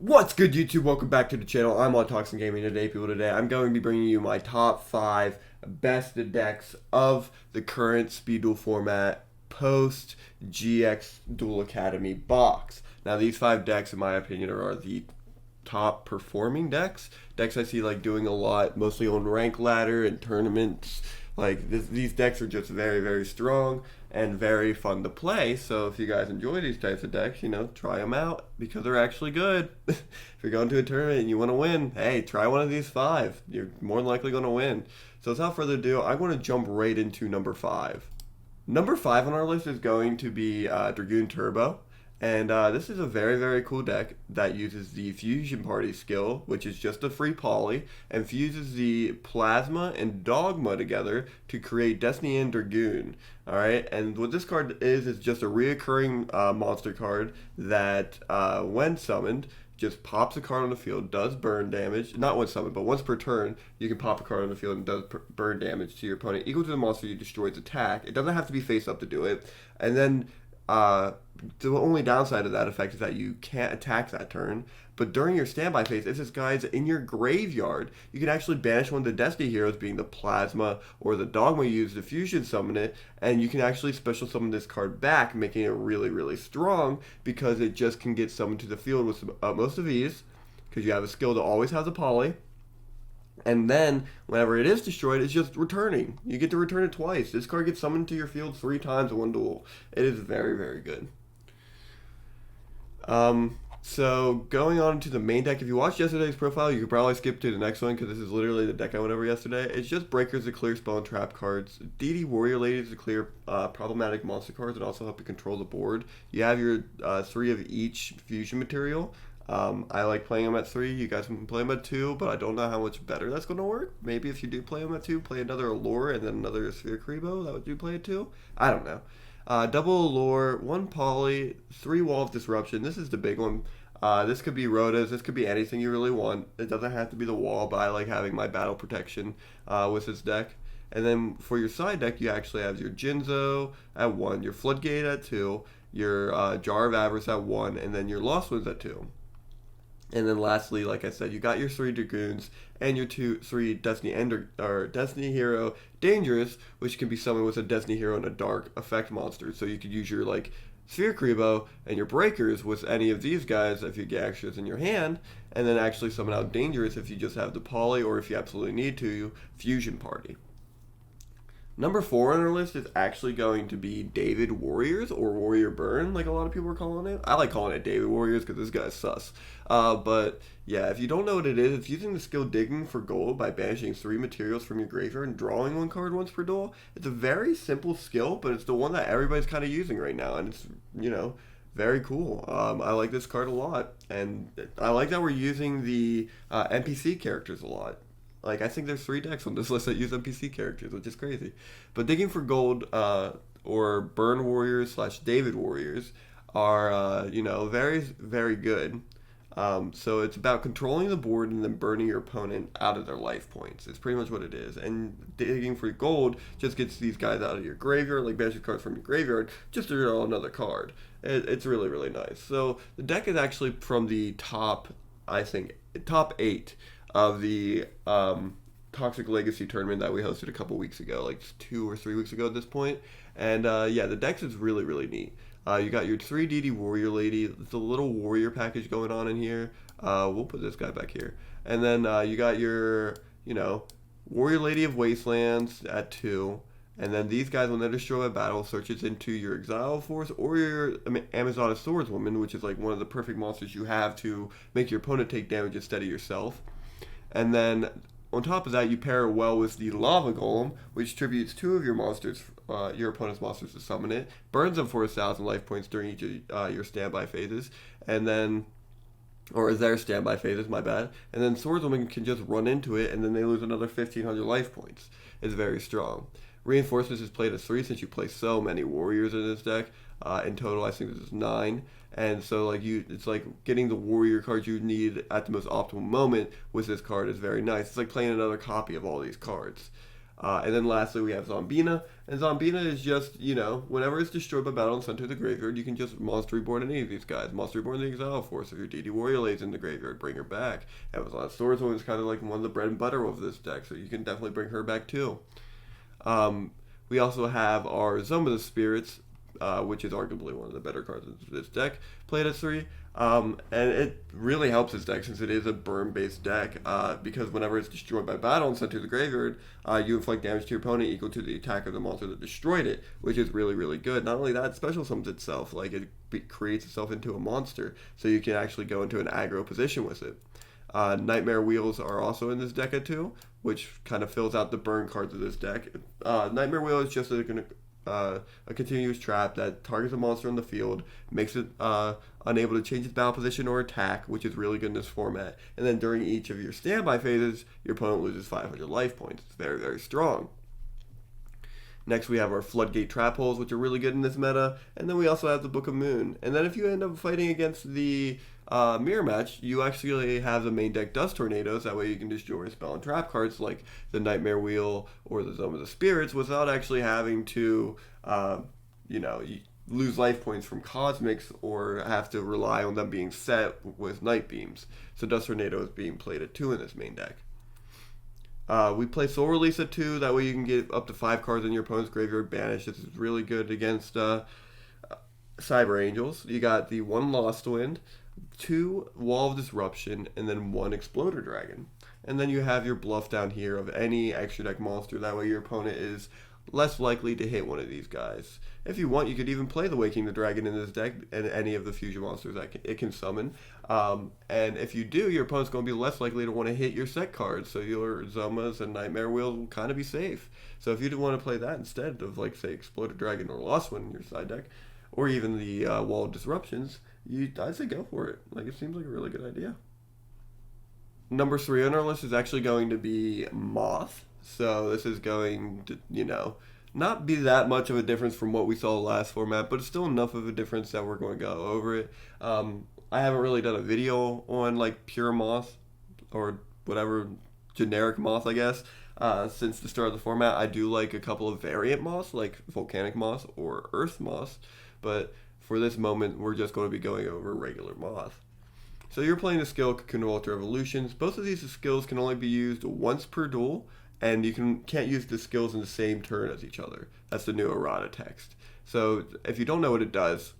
What's good, YouTube? Welcome back to the channel. I'm on Talks and Gaming today, people. Today, I'm going to be bringing you my top 5 best decks of the current Speed Duel format post GX Duel Academy box. Now, these 5 decks, in my opinion, are the top performing decks. Decks I see like doing a lot, mostly on rank ladder and tournaments. These decks are just very, very strong and very fun to play. So if you guys enjoy these types of decks, try them out because they're actually good. If you're going to a tournament and you want to win, hey, try one of these 5. You're more than likely going to win. So without further ado, I'm going to jump right into number 5. Number 5 on our list is going to be Dragoon Turbo. And this is a very, very cool deck that uses the Fusion Party skill, which is just a free poly, and fuses the Plasma and Dogma together to create Destiny and Dragoon. Alright, and what this card is just a reoccurring monster card that, when summoned, just pops a card on the field, does burn damage, not once summoned, but once per turn, you can pop a card on the field and does burn damage to your opponent, equal to the monster you destroy's attack. It doesn't have to be face up to do it. And then, the only downside of that effect is that you can't attack that turn. But during your standby phase, if this guy's in your graveyard, you can actually banish one of the Destiny heroes, being the Plasma or the Dogma used to fusion summon it, and you can actually special summon this card back, making it really, really strong because it just can get summoned to the field with the utmost of ease, because you have a skill to always have the poly. And then, whenever it is destroyed, it's just returning. You get to return it twice. This card gets summoned to your field 3 times in one duel. It is very, very good. So going on to the main deck, if you watched yesterday's profile, you could probably skip to the next one because this is literally the deck I went over yesterday. It's just Breakers to clear spell and trap cards, DD Warrior Ladies to clear problematic monster cards and also help you control the board. You have your 3 of each fusion material. I like playing them at 3. You guys can play them at 2, but I don't know how much better that's going to work. Maybe if you do play them at 2, play another Allure and then another Sphere Kribo. That would you play at 2? I don't know. Double Allure, 1 Poly, 3 Wall of Disruption. This is the big one. This could be Rotas. This could be anything you really want. It doesn't have to be the wall, but I like having my battle protection with this deck. And then for your side deck, you actually have your Jinzo at 1, your Floodgate at 2, your Jar of Avarice at 1, and then your Lost Ones at 2. And then lastly, like I said, you got your 3 Dragoons and your 3 Destiny Hero Dangerous, which can be summoned with a Destiny Hero and a Dark effect monster. So you could use your Sphere Kribo and your Breakers with any of these guys if you get extras in your hand, and then actually summon out Dangerous if you just have the Poly, or if you absolutely need to, Fusion Party. Number 4 on our list is actually going to be David Warriors, or Warrior Burn, like a lot of people are calling it. I like calling it David Warriors because this guy's sus. But yeah, if you don't know what it is, it's using the skill Digging for Gold by banishing 3 materials from your graveyard and drawing 1 card once per duel. It's a very simple skill, but it's the one that everybody's kind of using right now, and it's, very cool. I like this card a lot, and I like that we're using the NPC characters a lot. I think there's 3 decks on this list that use NPC characters, which is crazy. But Digging for Gold, or Burn Warriors / David Warriors, are, very, very good. So it's about controlling the board and then burning your opponent out of their life points. It's pretty much what it is. And Digging for Gold just gets these guys out of your graveyard, like banishing cards from your graveyard, just to draw another card. It's really, really nice. So the deck is actually from the top 8 of the Toxic Legacy tournament that we hosted a couple weeks ago, like 2 or 3 weeks ago at this point. And yeah, the deck is really, really neat. You got your 3 DD Warrior Lady, the little warrior package going on in here. We'll put this guy back here. And then you got your, Warrior Lady of Wastelands at 2. And then these guys, when they're destroyed by battle, searches into your Exile Force or your Amazon Swordswoman, which is one of the perfect monsters you have to make your opponent take damage instead of yourself. And then on top of that, you pair it well with the Lava Golem, which tributes 2 of your monsters, your opponent's monsters, to summon it, burns them for 1,000 life points during each of your standby phases, and then, or their standby phases, my bad. And then Swordswoman can just run into it, and then they lose another 1,500 life points. It's very strong. Reinforcements is played as 3 since you play so many warriors in this deck. In total, I think this is 9. And so, it's like getting the warrior cards you need at the most optimal moment with this card is very nice. It's like playing another copy of all these cards. And then lastly, we have Zombina. And Zombina is just, whenever it's destroyed by battle and sent to the graveyard, you can just Monster Reborn any of these guys. Monster Reborn the Exile Force. If your DD Warrior lays in the graveyard, bring her back. Amazon Swordswoman is kind of like one of the bread and butter of this deck, so you can definitely bring her back too. We also have our Zone of the Spirits, which is arguably one of the better cards in this deck, played as 3. And it really helps this deck since it is a burn-based deck, because whenever it's destroyed by battle and sent to the graveyard, you inflict damage to your opponent equal to the attack of the monster that destroyed it, which is really, really good. Not only that, it special summons itself, like it creates itself into a monster, so you can actually go into an aggro position with it. Nightmare Wheels are also in this deck at 2, which kind of fills out the burn cards of this deck. Nightmare Wheel is just a continuous trap that targets a monster on the field, makes it unable to change its battle position or attack, which is really good in this format. And then during each of your standby phases, your opponent loses 500 life points. It's very, very strong. Next, we have our Floodgate Trap Holes, which are really good in this meta. And then we also have the Book of Moon. And then if you end up fighting against the mirror match, you actually have the main deck Dust Tornadoes. That way you can destroy spell and trap cards like the Nightmare Wheel or the Zone of the Spirits without actually having to, lose life points from Cosmics or have to rely on them being set with Night Beams. So Dust Tornado is being played at 2 in this main deck. We play Soul Release at 2. That way you can get up to 5 cards in your opponent's graveyard banished. This is really good against Cyber Angels. You got the 1 Lost Wind, 2 Wall of Disruption, and then 1 Exploder Dragon. And then you have your bluff down here of any extra deck monster. That way your opponent is less likely to hit one of these guys. If you want, you could even play the Waking the Dragon in this deck and any of the fusion monsters that it can summon. And if you do, your opponent's going to be less likely to want to hit your set cards. So your Zomas and Nightmare Wheels will kind of be safe. So if you do want to play that instead of, like, say, Exploder Dragon or Lost One in your side deck, or even the Wall of Disruptions, I'd say go for it. Like, it seems like a really good idea. Number 3 on our list is actually going to be Moth. So this is going to, not be that much of a difference from what we saw last format, but it's still enough of a difference that we're going to go over it. I haven't really done a video on, like, pure Moth or whatever, generic Moth, I guess, since the start of the format. I do like a couple of variant Moths, like Volcanic Moth or Earth Moth, but for this moment, we're just going to be going over regular Moth. So you're playing the skill Cocoon of Ultra Evolutions. Both of these skills can only be used once per duel, and you can't use the skills in the same turn as each other. That's the new errata text. So if you don't know what it does,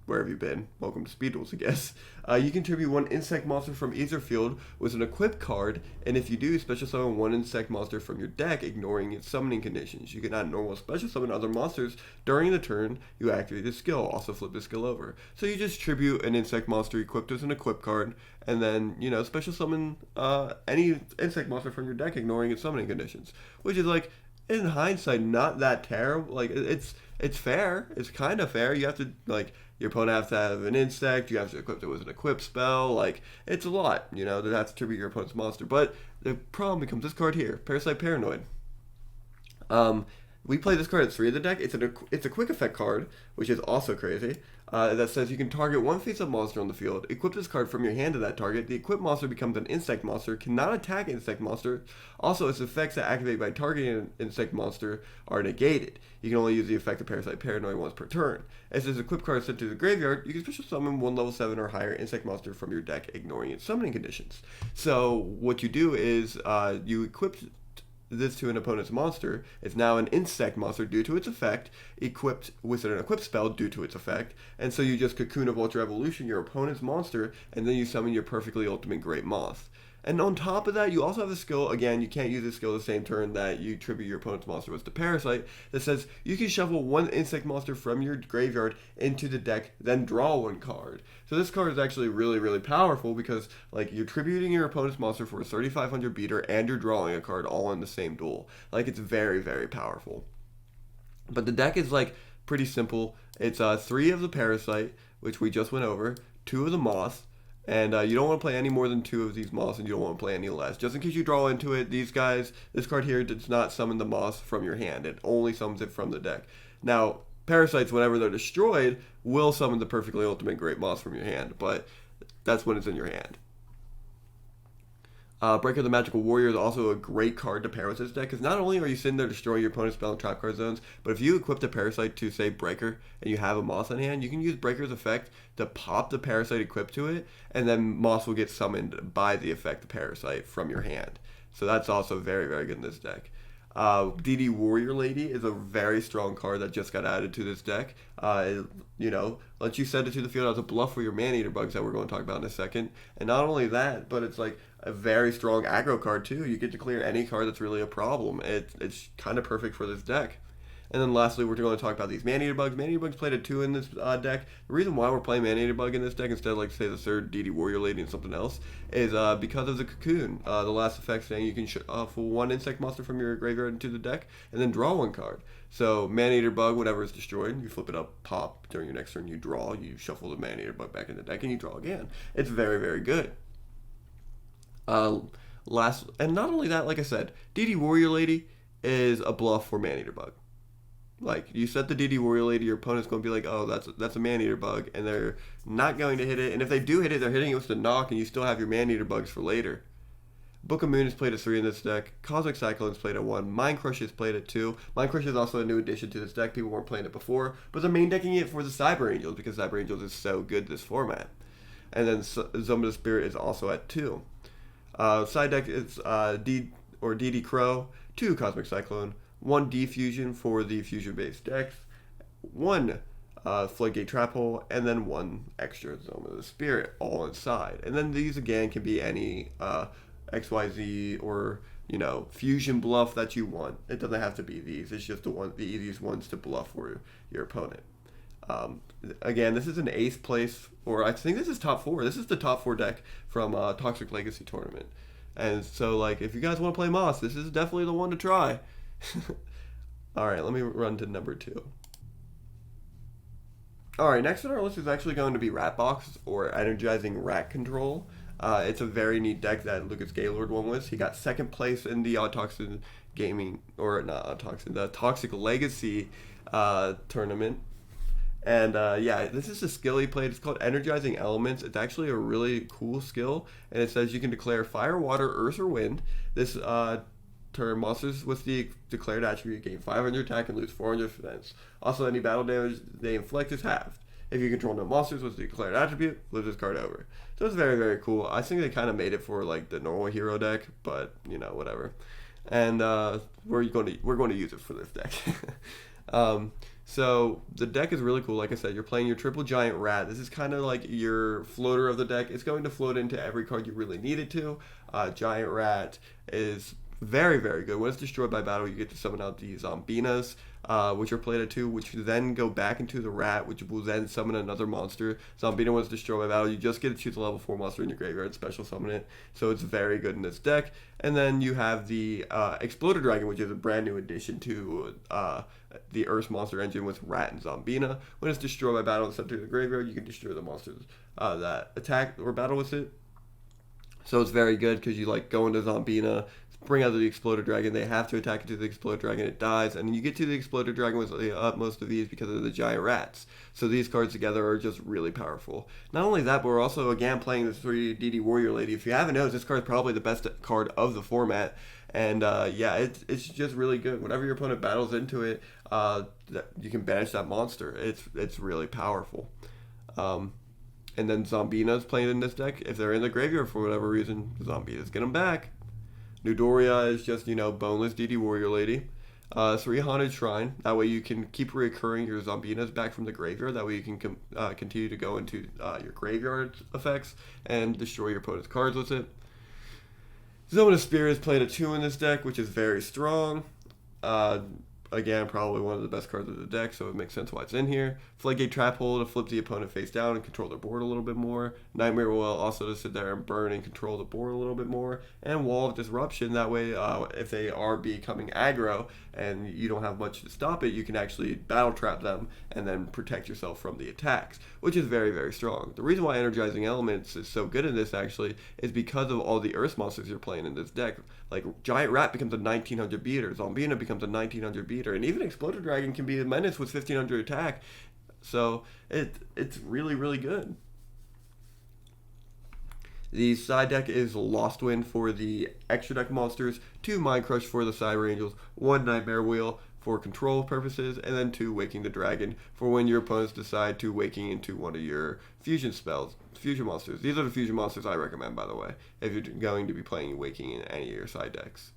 where have you been? Welcome to Speed Duels, I guess. You contribute 1 insect monster from either field with an equip card, and if you do, special summon 1 insect monster from your deck, ignoring its summoning conditions. You can add normal special summon other monsters during the turn you activate the skill. Also flip the skill over. So you just tribute an insect monster equipped as an equip card, and then, special summon any insect monster from your deck, ignoring its summoning conditions. Which is, like, in hindsight, not that terrible. Like, it's fair. It's kind of fair. You have to, like, your opponent has to have an insect. You have to equip it with an equip spell. Like, it's a lot, that has to tribute your opponent's monster. But the problem becomes this card here, Parasite Paranoid. We play this card at 3 of the deck. It's a quick effect card, which is also crazy. That says you can target 1 face-up monster on the field. Equip this card from your hand to that target. The equipped monster becomes an insect monster, cannot attack insect monster. Also, its effects that activate by targeting an insect monster are negated. You can only use the effect of Parasite Paranoid once per turn. As this equipped card is sent to the graveyard, you can special summon 1 level 7 or higher insect monster from your deck, ignoring its summoning conditions. So what you do is you equip this to an opponent's monster. It's now an insect monster due to its effect, equipped with an equipped spell due to its effect, and so you just Cocoon of Ultra Evolution your opponent's monster, and then you summon your perfectly ultimate Great Moth. And on top of that, you also have a skill, again, you can't use this skill the same turn that you tribute your opponent's monster with the Parasite, that says you can shuffle 1 insect monster from your graveyard into the deck, then draw 1 card. So this card is actually really, really powerful because, like, you're tributing your opponent's monster for a 3,500 beater and you're drawing a card all in the same duel. Like, it's very, very powerful. But the deck is, like, pretty simple. It's 3 of the Parasite, which we just went over, 2 of the Moth, and you don't want to play any more than 2 of these Moths, and you don't want to play any less. Just in case you draw into it, this card here does not summon the Moth from your hand. It only summons it from the deck. Now, Parasites, whenever they're destroyed, will summon the perfectly ultimate Great Moth from your hand, but that's when it's in your hand. Breaker the Magical Warrior is also a great card to pair with this deck, because not only are you sitting there destroying your opponent's spell and trap card zones, but if you equip the Parasite to, say, Breaker, and you have a Moth on hand, you can use Breaker's effect to pop the Parasite equipped to it, and then Moth will get summoned by the effect of Parasite from your hand. So that's also very, very good in this deck. DD Warrior Lady is a very strong card that just got added to this deck. Lets you send it to the field as a bluff for your Man-Eater bugs that we're going to talk about in a second. And not only that, but it's like a very strong aggro card too. You get to clear any card that's really a problem. It's kind of perfect for this deck. And then lastly, we're going to talk about these Man-Eater bugs. Man-Eater bugs played a 2 in this deck. The reason why we're playing Man-Eater bug in this deck instead of, like, say, the third DD Warrior Lady and something else is because of the Cocoon. The last effect saying you can shuffle one insect monster from your graveyard into the deck and then draw one card. So Man-Eater bug, whenever it's destroyed, you flip it up, pop. During your next turn, you draw. You shuffle the Man-Eater bug back in the deck and you draw again. It's very, very good. And not only that, like I said, DD Warrior Lady is a bluff for Man-Eater bug. Like, you set the DD Warrior Lady, your opponent's going to be like, oh, that's a Man-Eater bug, and they're not going to hit it. And if they do hit it, they're hitting it with the knock, and you still have your Man-Eater bugs for later. Book of Moon is played at 3 in this deck. Cosmic Cyclone is played at 1. Mind Crush is played at 2. Mind Crush is also a new addition to this deck. People weren't playing it before, but they're main decking it for the Cyber Angels, because Cyber Angels is so good this format. And then Zone of the Spirit is also at 2. Side deck is DD Crow, 2 Cosmic Cyclone, 1 Defusion for the fusion-based decks, 1 Floodgate Trap Hole, and then 1 extra Zone of the Spirit, all inside. And then these, again, can be any XYZ or, fusion bluff that you want. It doesn't have to be these. It's just the easiest ones to bluff for your opponent. Again, this is an 8th place, or I think this is top 4. This is the top 4 deck from Toxic Legacy Tournament. And so, like, if you guys want to play Moth, this is definitely the one to try. Alright, let me run to number 2. Alright, next on our list is actually going to be Ratbox, or Energizing Rat Control. It's a very neat deck that Lucas Gaylord won with. He got 2nd place in the Toxic Gaming, or not Toxic, the Toxic Legacy tournament. And this is a skill he played. It's called Energizing Elements. It's actually a really cool skill, and it says you can declare fire, water, earth, or wind. This turn, monsters with the declared attribute gain 500 attack and lose 400 defense. Also, any battle damage they inflict is halved. If you control no monsters with the declared attribute, flip this card over. So it's very, very cool. I think they kind of made it for like the normal hero deck, but whatever. And we're going to use it for this deck. So the deck is really cool. Like I said, you're playing your triple giant rat. This is kind of like your floater of the deck. It's going to float into every card you really need it to. Giant rat is very, very good. When it's destroyed by battle, you get to summon out the Zombinas, which are played at 2, which then go back into the rat, which will then summon another monster. Zombina was destroyed by battle. You just get to choose a level 4 monster in your graveyard, special summon it. So it's very good in this deck. And then you have the Exploder Dragon, which is a brand new addition to the Earth monster engine with rat and Zombina. When it's destroyed by battle and sent to the graveyard, you can destroy the monsters that attack or battle with it. So it's very good because you go into Zombina, bring out the Exploder Dragon. They have to attack into the Exploder Dragon. It dies. And you get to the Exploder Dragon with the utmost of ease because of the giant rats. So these cards together are just really powerful. Not only that, but we're also, again, playing the 3 DD Warrior Lady. If you haven't noticed, this card is probably the best card of the format. And, it's just really good. Whenever your opponent battles into it, you can banish that monster. It's really powerful. And then Zombina's playing in this deck. If they're in the graveyard for whatever reason, Zombina's get them back. Nudoria is just, boneless DD Warrior Lady. 3 Haunted Shrine. That way you can keep reoccurring your Zombinas back from the graveyard. That way you can continue to go into your graveyard effects and destroy your opponent's cards with it. Zone of Spirit is played at 2 in this deck, which is very strong. Again, probably one of the best cards of the deck, so it makes sense why it's in here. Floodgate Trap Hole to flip the opponent face down and control their board a little bit more. Nightmare Well also to sit there and burn and control the board a little bit more. And Wall of Disruption, that way if they are becoming aggro and you don't have much to stop it, you can actually battle trap them and then protect yourself from the attacks, which is very, very strong. The reason why Energizing Elements is so good in this actually is because of all the Earth monsters you're playing in this deck. Like Giant Rat becomes a 1900 beater, Zombina becomes a 1900 beater, and even Exploder Dragon can be a menace with 1500 attack. So it's really, really good. The side deck is Lost Wind for the extra deck monsters, 2 Mind Crush for the Cyber Angels, 1 Nightmare Wheel for control purposes, and then 2 Waking the Dragon for when your opponents decide to waking into one of your fusion spells, fusion monsters. These are the fusion monsters I recommend, by the way, if you're going to be playing waking in any of your side decks.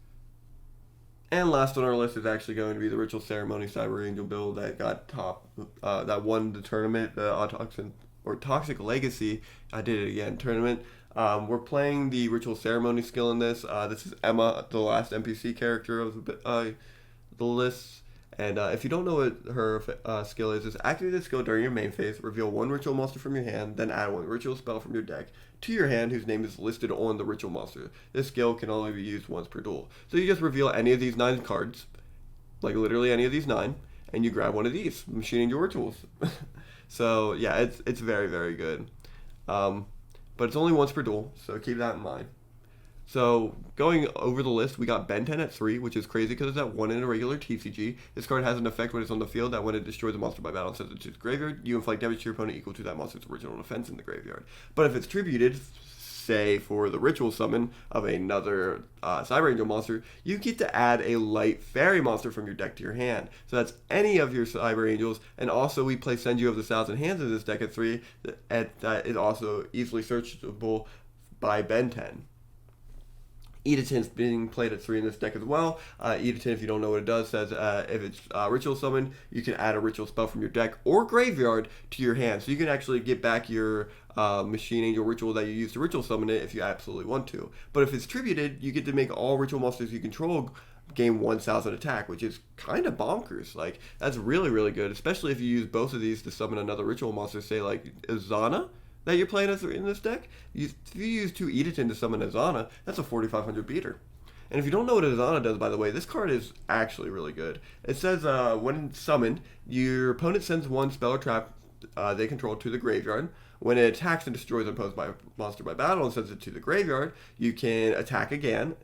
And last on our list is actually going to be the Ritual Ceremony Cyber Angel build that got that won the tournament, the Toxic Legacy. I did it again tournament. We're playing the Ritual Ceremony skill in this. This is Emma, the last NPC character of the list. And if you don't know what her skill is activate this skill during your main phase, reveal 1 ritual monster from your hand, then add 1 ritual spell from your deck to your hand whose name is listed on the ritual monster. This skill can only be used once per duel. So you just reveal any of these 9 cards, like literally any of these 9, and you grab one of these, machining your rituals. So yeah, it's very, very good. But it's only once per duel, so keep that in mind. So, going over the list, we got Ben 10 at 3, which is crazy because it's at 1 in a regular TCG. This card has an effect when it's on the field that when it destroys a monster by battle and sends it to its graveyard, you inflict damage to your opponent equal to that monster's original defense in the graveyard. But if it's tributed, say for the ritual summon of another Cyber Angel monster, you get to add a light fairy monster from your deck to your hand. So that's any of your Cyber Angels, and also we play Send You of the Thousand Hands in this deck at 3, that is also easily searchable by Ben 10. Editon's being played at 3 in this deck as well. Editon, if you don't know what it does, says if it's ritual summon, you can add a ritual spell from your deck or graveyard to your hand. So you can actually get back your Machine Angel ritual that you used to ritual summon it if you absolutely want to. But if it's tributed, you get to make all ritual monsters you control gain 1,000 attack, which is kind of bonkers. Like, that's really, really good, especially if you use both of these to summon another ritual monster, say like Izana, that you're playing in this deck. If you use 2 Editon to summon Izana, that's a 4,500 beater. And if you don't know what Izana does, by the way, this card is actually really good. It says when summoned, your opponent sends 1 spell or trap they control to the graveyard. When it attacks and destroys an opposed monster by battle and sends it to the graveyard, you can attack again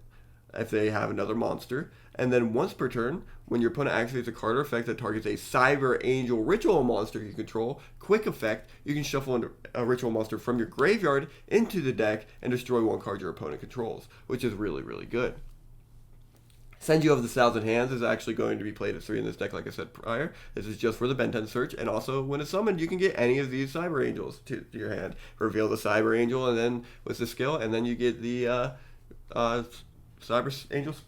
if they have another monster. And then once per turn, when your opponent activates a card or effect that targets a Cyber Angel ritual monster you control, quick effect, you can shuffle a ritual monster from your graveyard into the deck and destroy 1 card your opponent controls, which is really, really good. Send You of the Thousand Hands is actually going to be played at 3 in this deck, like I said prior. This is just for the Ben 10 search, and also when it's summoned, you can get any of these Cyber Angels to your hand. Reveal the Cyber Angel, and then with the skill, and then you get the Cyber Angel's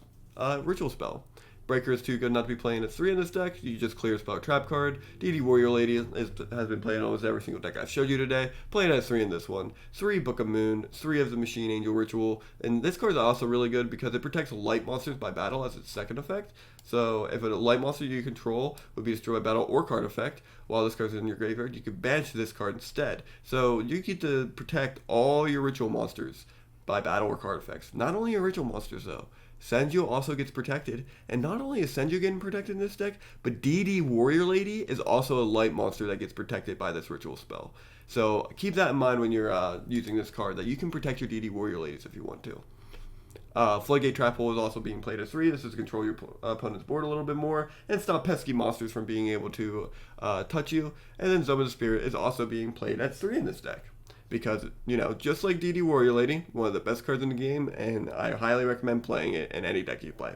ritual spell. Breaker is too good not to be playing at 3 in this deck. You just clear a spell or trap card. DD Warrior Lady has been playing almost every single deck I've showed you today. Playing at 3 in this one. 3 Book of Moon, 3 of the Machine Angel Ritual. And this card is also really good because it protects light monsters by battle as its second effect. So if a light monster you control would be destroyed by battle or card effect, while this card's in your graveyard, you can banish this card instead. So you get to protect all your ritual monsters by battle or card effects. Not only your ritual monsters though. Senju also gets protected, and not only is Senju getting protected in this deck, but DD Warrior Lady is also a light monster that gets protected by this ritual spell. So keep that in mind when you're using this card, that you can protect your DD Warrior Ladies if you want to. Floodgate Trap Hole is also being played at 3. This is to control your opponent's board a little bit more and stop pesky monsters from being able to touch you. And then Zone of the Spirit is also being played at 3 in this deck. Because, you know, just like DD Warrior Lady, one of the best cards in the game, and I highly recommend playing it in any deck you play.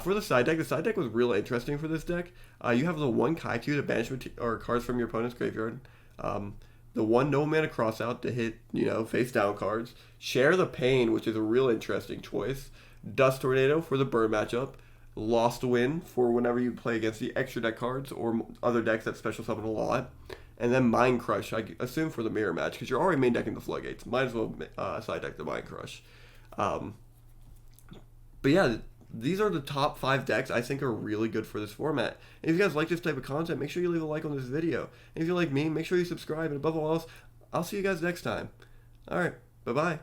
For the side deck was real interesting for this deck. You have the 1 Kaiju to banish or cards from your opponent's graveyard. The 1 No Mana Crossout to hit, you know, face down cards. Share the Pain, which is a real interesting choice. Dust Tornado for the burn matchup. Lost Wind for whenever you play against the extra deck cards or other decks that special summon a lot. And then Mind Crush, I assume for the mirror match, because you're already main decking the Floodgates. Might as well side deck the Mind Crush. But yeah, these are the top 5 decks I think are really good for this format. And if you guys like this type of content, make sure you leave a like on this video. And if you like me, make sure you subscribe. And above all else, I'll see you guys next time. Alright, bye-bye.